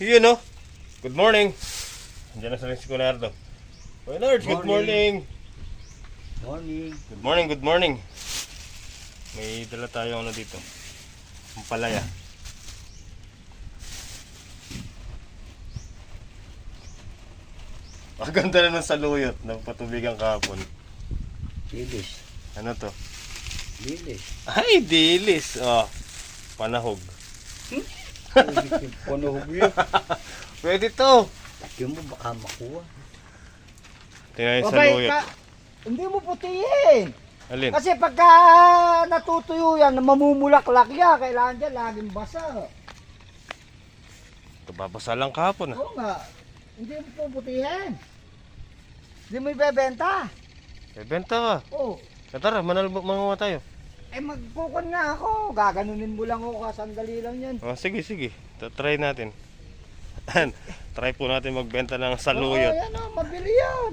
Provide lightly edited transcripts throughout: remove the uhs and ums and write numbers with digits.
Yun no? Good morning. Andiyan na sa si Leonardo. Leonardo, good morning. Morning. Good morning, good morning. May dala tayo ano dito. Ang palaya. Ang ganda na ng saluyot. Nagpatubigan kahapon. Dilis. Ano to? Dilis. Ay, dilis. Oh, panahog. Panahog yun. Pwede to. Yung mo baka makuha. Tingnan yung Babay saluyot. ka, hindi mo putihin. Alin? Kasi pagka natutuyo yan, mamumulaklak yan. Kailangan dyan laging basa. Ito, babasa lang kahapon. Oo nga. Hindi mo puputihin. Hindi mo ibebenta. Benta ka. Oo. Tara, manguha tayo. Eh magkukon nga ako. Gaganunin mo lang ako. Sandali lang yan. Oh, sige. Try natin. Try po natin magbenta ng saluyot. Oo, yan o. Mabili yan.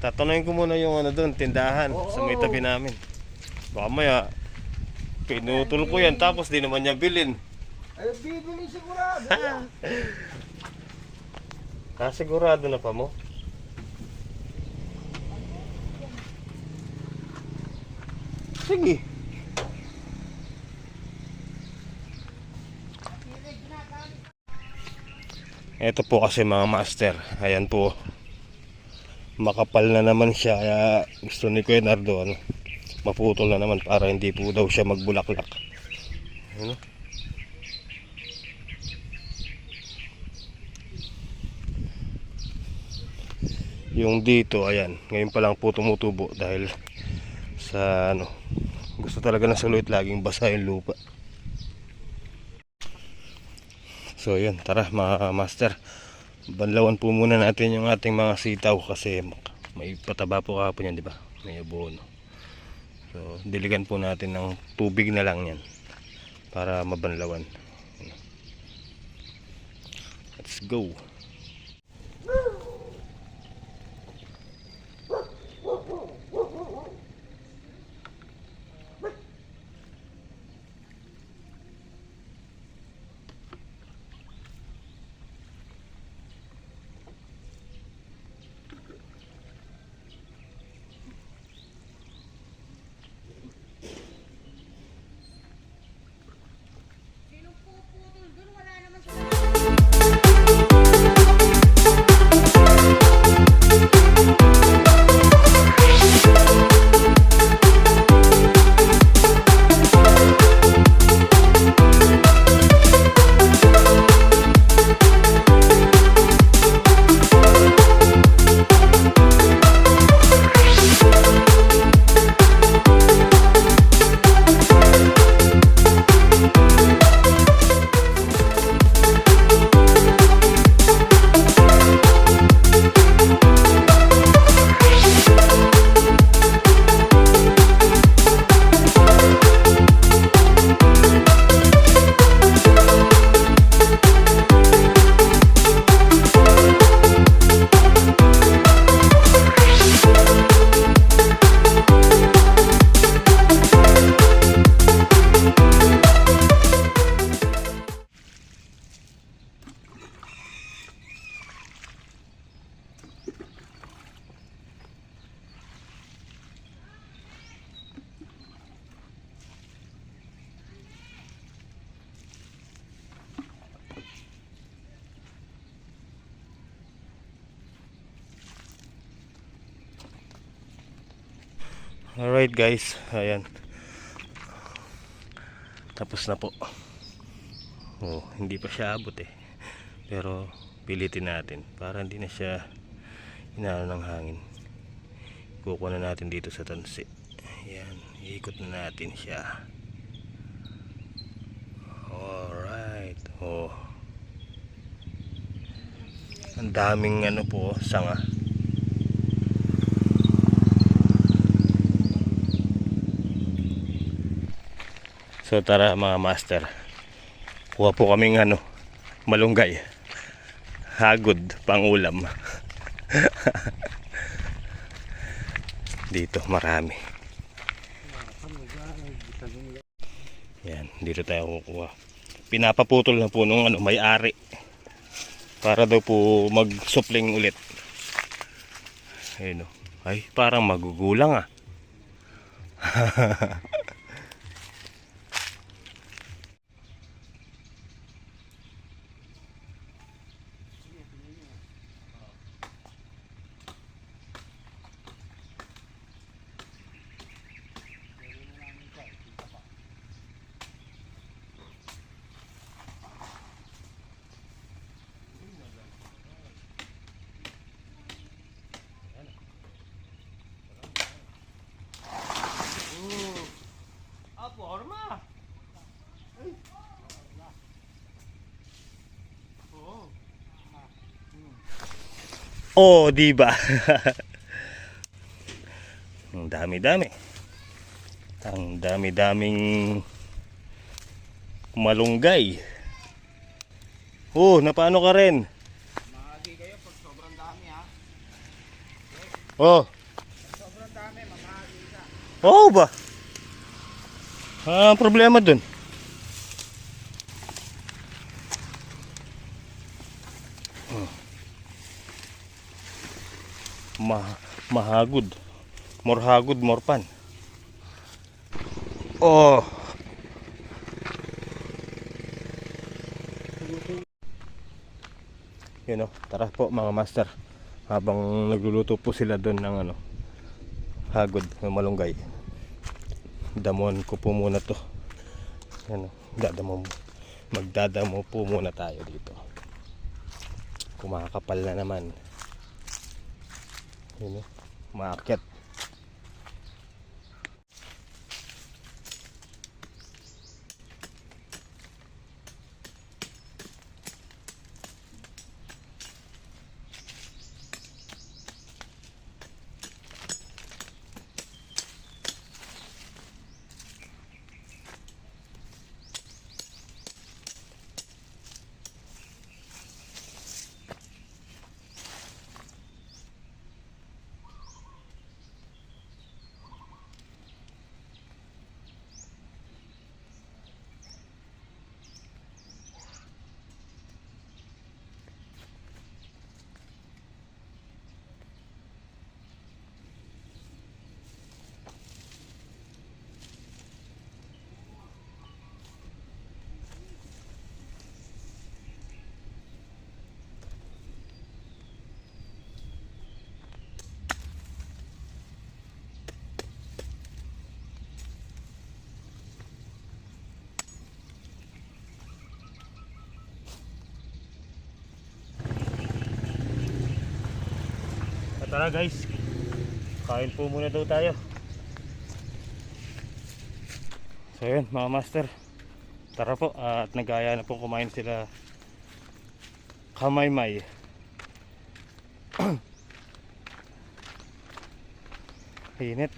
Tatanungin ko muna yung ano doon, tindahan Oo. sa may tabi namin. Baka maya, pinutol ko yan tapos di naman niya bilin. Ay, bibili sigurado. Kasigurado na pa mo? Sige. Ito po kasi mga master. Ayan po. Makapal na naman siya. Kaya gusto ni Kuya Nardo maputol na naman para hindi po daw siya magbulaklak. Ano? Yung dito, ayan. Ngayon pa lang po tumutubo dahil sa ano, gusto talaga ng saluyot laging basa yung lupa. So yun, tara mga master, banlawan po muna natin yung ating mga sitaw kasi may pataba po kahapon yan, di ba? May abono. So diligan po natin ng tubig na lang yan para mabanlawan. Let's go. Alright guys, ayan. Tapos na po. Oh, hindi pa siya abot eh. Pero pilitin natin para hindi na siya inaano ng hangin. Kukuha na natin dito sa tansi. Ayan, iikot na natin siya. Alright. Oh. Ang daming ano po, sanga. So tara mga master, kuha po kaming ano, malunggay, hagod pang ulam. Dito marami. Yan, dito tayo kukuha. Pinapaputol na po nung ano, may-ari. Para daw po mag-supling ulit. Ayun o. Ay, parang magugulang ah. Forma. Oh, di ba? Ang dami-dami. Ang dami-daming malunggay. Oh, napano ka rin? Mahagi kayo pag sobrang dami ha. Oh. Sobrang dami, mamahagi ka. Oh ba? Ah, problema dun. Mahagod. More hagod, more pan. Oh. Yun o, tara po mga master. Habang nagluluto po sila doon ng ano, hagod, ng malunggay. Damon ko po muna to. Ano, magdadamo po muna tayo dito. Kumakapal na naman. Yun o, maakyat. Tara guys, kain po muna daw tayo. So yun mga master, tara po at nag-aaya na po kumain sila kamaymay. Init.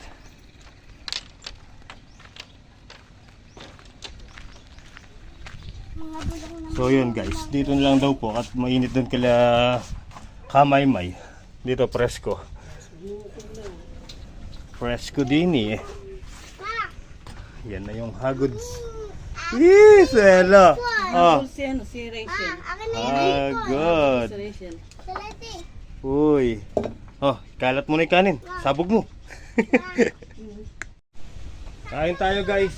So yun guys, dito na lang daw po at mainit doon kila kamaymay. Dito presko. Presko din eh. Yan na yung hagods. Yes, hello. Oh. Si Rachel. Hagod. Si Rachel. Uy. Oh, kalat mo na yung kanin. Sabog mo. Kain tayo guys.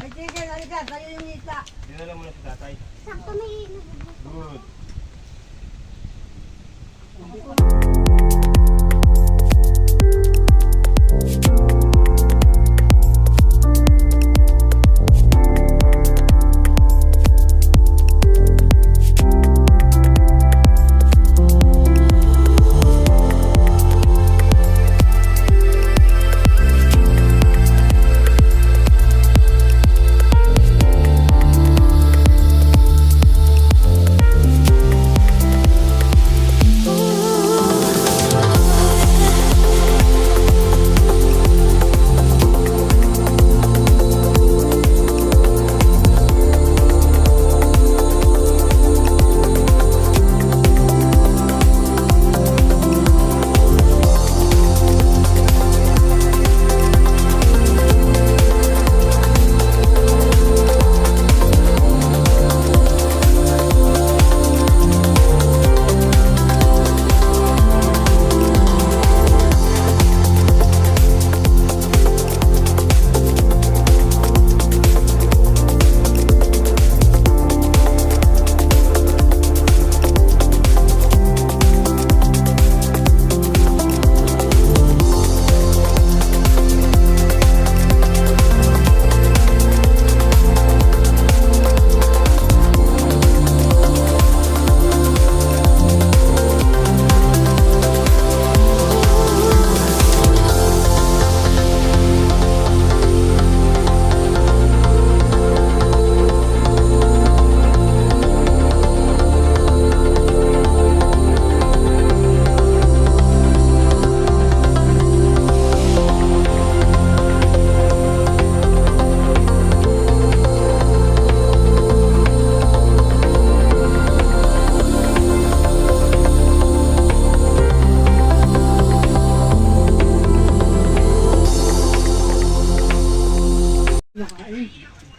Ay, Tigil, halika. Tayo yung isa. Dito lang muna si tatay. Sakto may Good.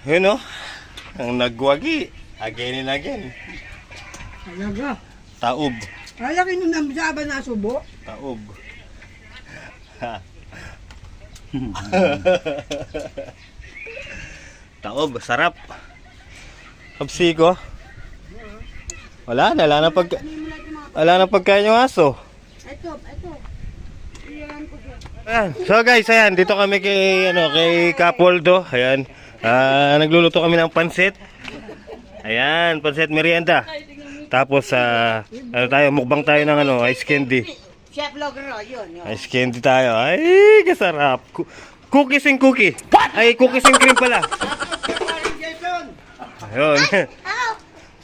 Yun o. Ang nagwagi. Again and again. Talaga. Taob. Kaya kinunamsaba na subo. Taob. Taob, sarap. Kapsiko. Wala na pagkain yung aso. Ito. Iyan ko siya. Ayan. So guys, ayan, dito kami kay Kapoldo. Ayan. Nagluluto kami ng pansit. Ayan, pansit merienda. Tapos mukbang tayo ng ice candy. Chef Logro, yun. Ice candy tayo. Ay, kasarap. Cookies and cookie. Ay, cookies and cream pala. Ayun.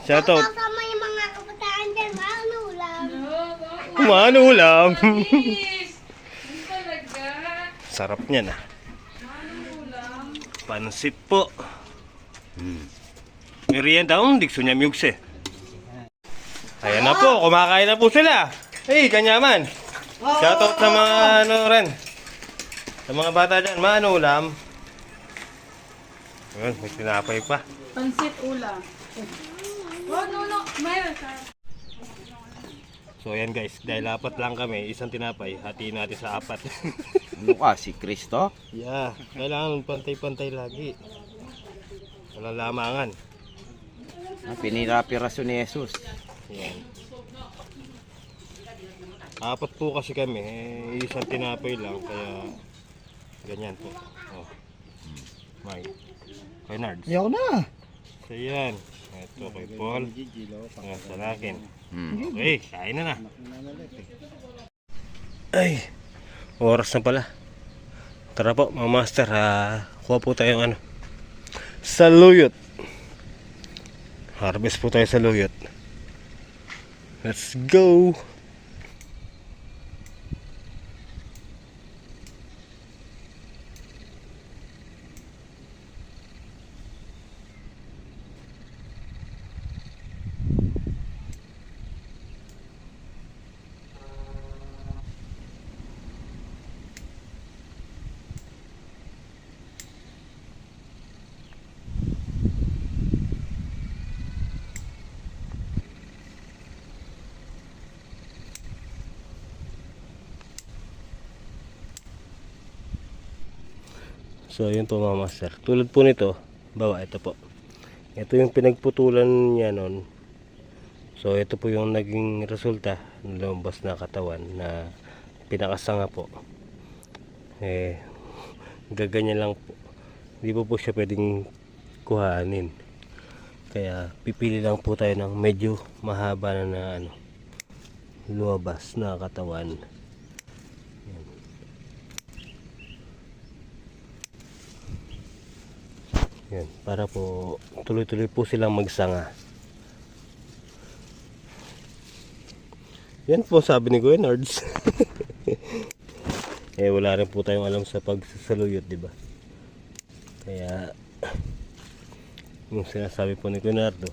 Shout out. Kasama yung mga kabataan dyan, maano ulam. Kumano ulam. Sarap niyan ah. Pansit po. Merienda ang dikso niya miyugse. Ayan na po, kumakain na po sila. Hey, kanyaman. Shoutout sa mga rin. Sa mga bata dyan, maano ulam. Ayun, may tinapay pa. Pansit ulam. Oh, no. Mayroon sa... So ayan guys, dahil apat lang kami, isang tinapay, hatiin natin sa apat. Ano ka, si Kristo? Yeah, kailangan pantay-pantay lagi. Walang lamangan. Pinira-piraso ni Jesus. Yan. Apat po kasi kami, isang tinapay lang, kaya ganyan po. Oh. Kay Nards. Ayaw na. So yan, ito kay Paul, sa akin. Okay, kain na. Ay, oras na pala. Tara po mga master, kuha po tayo ng saluyot. Harvest po tayo sa saluyot. Let's go! So yun po mga master. Tulad po nito, bawa ito po. Ito yung pinagputulan niya noon. So ito po yung naging resulta ng lumabas na katawan na pinakasanga po. Gaganyan lang po. Hindi po siya pwedeng kuhanin. Kaya pipili lang po tayo ng medyo mahaba na lumabas na katawan. Yan, para po tuloy-tuloy po silang magsanga. Yan po sabi ni Kuya Nards. Wala rin po tayong alam sa pagsasaluyot, di ba? Kaya yung sinasabi po ni Kuya Nardo,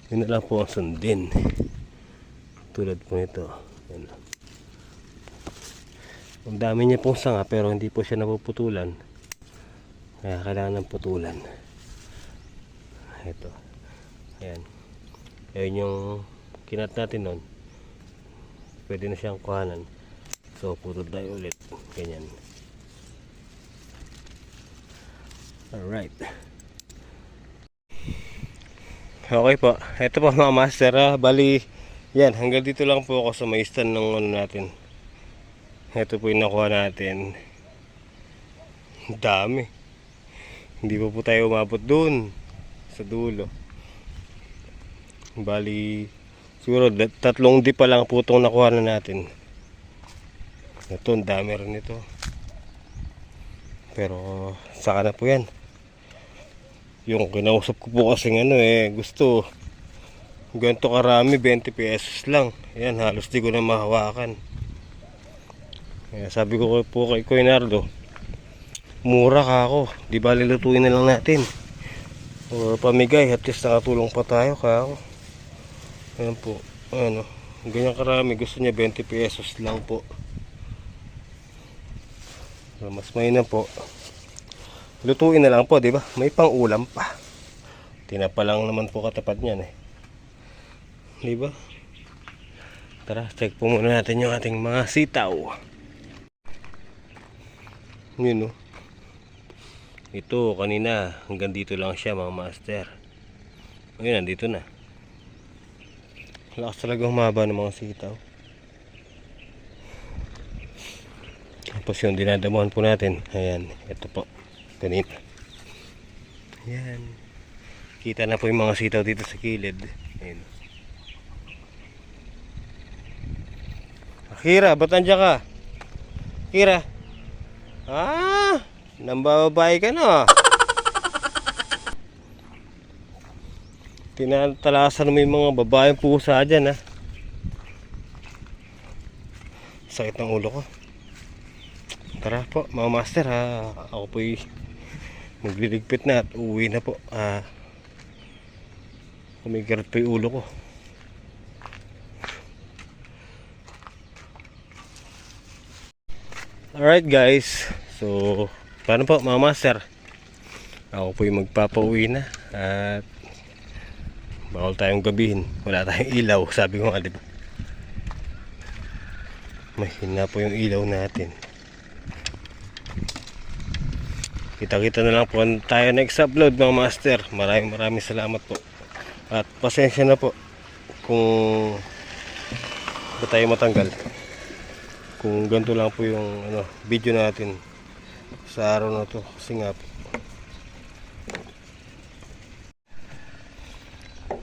yun na lang po ang sundin. Tulad po nito. Yan. Ang dami niya pong sanga pero hindi po siya napuputulan. Kaya kailangan ng putulan. Ito. Ayan. Ayan yung kinat natin nun. Pwede na siyang kuhanan. So, putol tayo ulit. Ganyan. Alright. Okay po. Ito po mga master. Bali, yan. Hanggang dito lang po ako sa may stand ng natin. Ito po yung nakuha natin. Dami. Hindi po tayo umabot doon sa dulo. Bali, siguro 3 di pa lang po itong nakuha na natin. Ito, ang dami rin ito. Pero, saka na po yan. Yung kinausap ko po kasi gusto ganito karami, 20 pesos lang. Ayan, halos di ko na mahawakan. Kaya sabi ko po kay Kuya Nardo, mura ka ako, di ba lilutuin na lang natin o pamigay, at least nakatulong pa tayo ka ako. Ayan po, ganyan karami, gusto niya 20 pesos lang po. So, mas may na po. lutuin na lang po, di ba? May pang-ulam pa. Tinapa lang naman po katapat niyan eh. Di ba? Tara, check po muna natin yung ating mga sitaw. Yun oh. Ito kanina hanggang dito lang siya mga master. Ayun, nandito na. Lakas talaga humaba ng mga sitaw. Tapos yung dinadamuhan po natin. Ayan, ito po. Kanina. Ayan. Kita na po yung mga sitaw dito sa kilid. Ayan. Kira, ba't nandiyan ka? Kira. Nambababae ka na. Tinatalasan mo yung mga babaeng pusa dyan ha. Sakit ng ulo ko. Tara po mga master ha. Ako po'y magliligpit na at uwi na po. Kumikirat po yung ulo ko. Alright guys. So paano po mga master? Ako po'y magpapauwi na. At bawal tayong gabihin. Wala tayong ilaw. Sabi ko nga diba, mahina po yung ilaw natin. Kita-kita na lang po tayo next upload mga master. Maraming salamat po. At pasensya na po kung ba tayo matanggal. Kung ganito lang po yung video natin sa araw na to. Kasi nga po,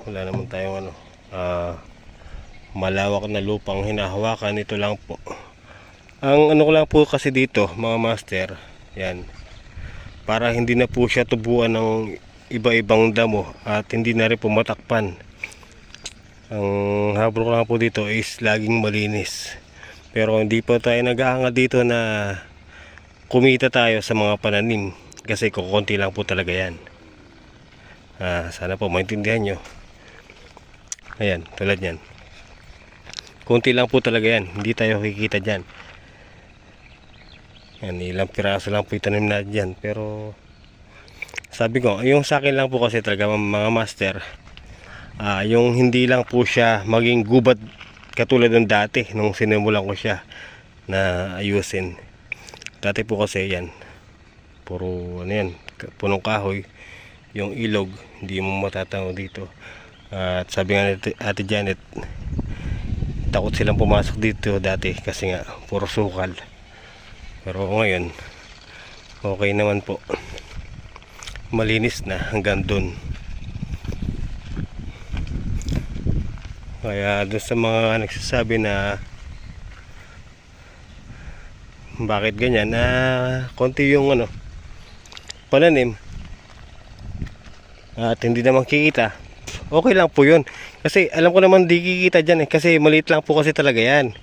wala naman tayong malawak na lupang hinahawakan. Ito lang po. Ang ko lang po kasi dito mga master, yan, para hindi na po siya tubuan ng iba-ibang damo at hindi na rin po matakpan. Ang habol ko lang po dito is laging malinis. Pero hindi po tayo nag-aangad dito na kumita tayo sa mga pananim kasi kukunti lang po talaga yan. Sana po maintindihan nyo. Ayan, tulad yan, kunti lang po talaga yan, hindi tayo kikita dyan. Yan, ilang piraso lang po itanim natin dyan. Pero sabi ko, yung sa akin lang po kasi talaga mga master, yung hindi lang po siya maging gubat katulad ng dati nung sinimulan ko siya na ayusin. Dati po kasi yan, puro yan, punong kahoy. Yung ilog hindi mo matatanaw dito. At sabi nga ni Ate Janet, takot silang pumasok dito dati kasi nga puro sukal. Pero ngayon okay naman po, malinis na hanggang dun. Kaya doon sa mga nagsasabi na bakit ganyan, konti yung pananim at hindi naman kikita, okay lang po yun. Kasi alam ko naman di kikita dyan kasi maliit lang po kasi talaga yan.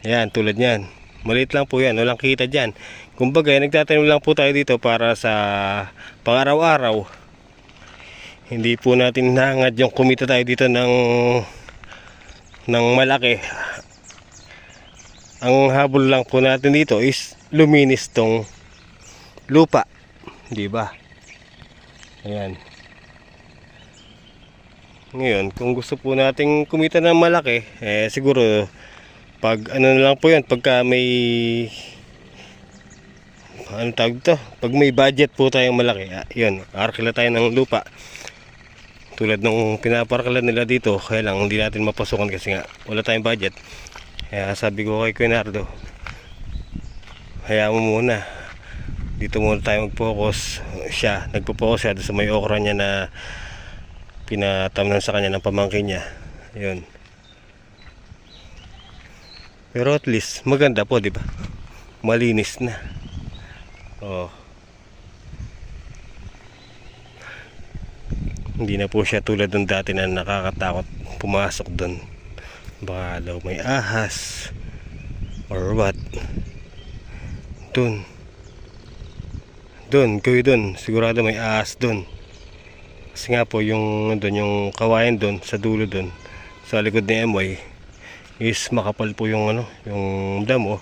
Yan, tulad yan, maliit lang po yan, walang kikita dyan. Kumbaga nagtatanim lang po tayo dito para sa pang-araw-araw. Hindi po natin nangad yung kumita tayo dito ng malaki. Ang habol lang po natin dito is luminis tong lupa, di ba? Ayan. Ngayon, kung gusto po nating kumita ng malaki, siguro pag na lang po 'yan, pagka may tawag to, pag may budget po tayong malaki, yun, arkila tayo ng lupa. Tulad nung pinaparkalan nila dito, kaya lang hindi natin mapasukan kasi nga wala tayong budget. Kaya sabi ko kay Quinardo, hayaan mo muna, dito muna tayo mag-focus. Siya, nagpo-focus siya sa may okra niya na pinatamnan sa kanya ng pamangkin niya. Yun. Pero at least maganda po, di ba? Malinis na. Oh. Hindi na po siya tulad ng dati na nakakatakot pumasok doon. Baka daw may ahas or what. Doon kayo doon, sigurado may ahas doon. Kasi nga po yung kawayan doon sa dulo doon sa likod ni MY is makapal po yung yung damo.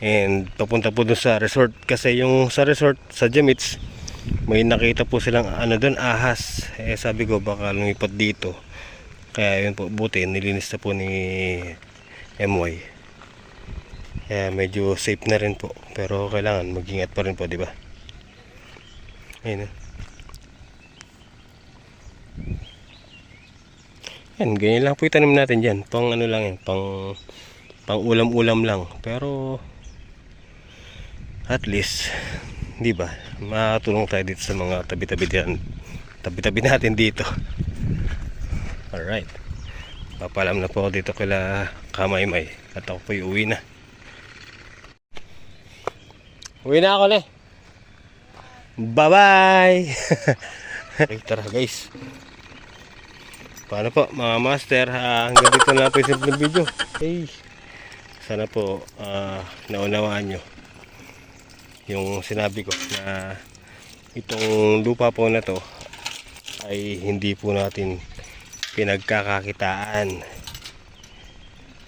And papunta po dun sa resort. Kasi yung sa resort, sa Jamits, may nakita po silang ano dun, ahas. Sabi ko baka lumipat dito. Kaya yun po, buti nilinis na po ni MY. Kaya medyo safe na rin po. Pero kailangan mag-ingat pa rin po, di ba? Ayun. Yan, ganyan lang po itanim natin dyan. Pang ano lang yan, pang ulam-ulam lang. Pero at least, di ba, makatulong tayo dito sa mga tabi-tabi natin dito. Alright, papalam na po ako dito kila Kamaymay at ako po uwi na. Uwi na ako, le. Bye bye. Tara guys, paano po mga master, hanggang dito na po yung video. Hey, sana po naunawaan nyo yung sinabi ko na itong lupa po na to ay hindi po natin pinagkakakitaan.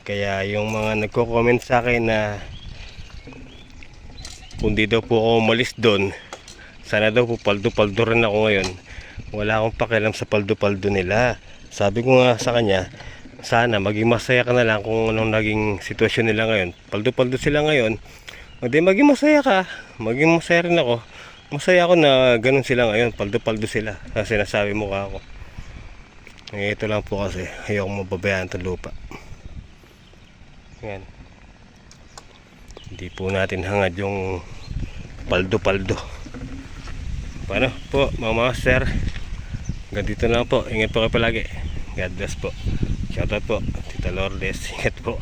Kaya yung mga nagko-comment sa akin na kung di daw po ako umalis doon, sana daw po paldo-paldo rin ako ngayon. Wala akong pakialam sa paldo-paldo nila. Sabi ko nga sa kanya, sana maging masaya ka na lang kung anong naging sitwasyon nila ngayon. Paldo-paldo sila ngayon, o di maging masaya ka, maging masaya rin ako. Masaya ako na ganun sila ngayon, paldo-paldo sila. Kasi sinasabi mo ka ako. Ito lang po kasi, ayokong mababayaan itong lupa. Yan. Hindi po natin hangad yung paldo-paldo. Paano po mga master, hanggang dito lang po. Ingat po kayo palagi. God bless po. Shoutout po Tita Lourdes. Ingat po.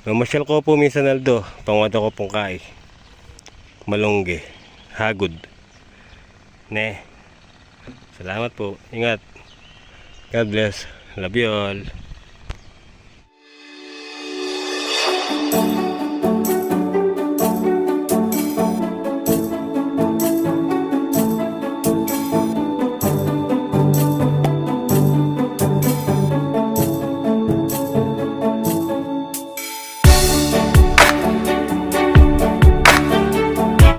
Mamasyal ko po minsan Aldo, pangwada ko pong kai, malongge, hagod. Ne. Salamat po. Ingat. God bless. Love you all.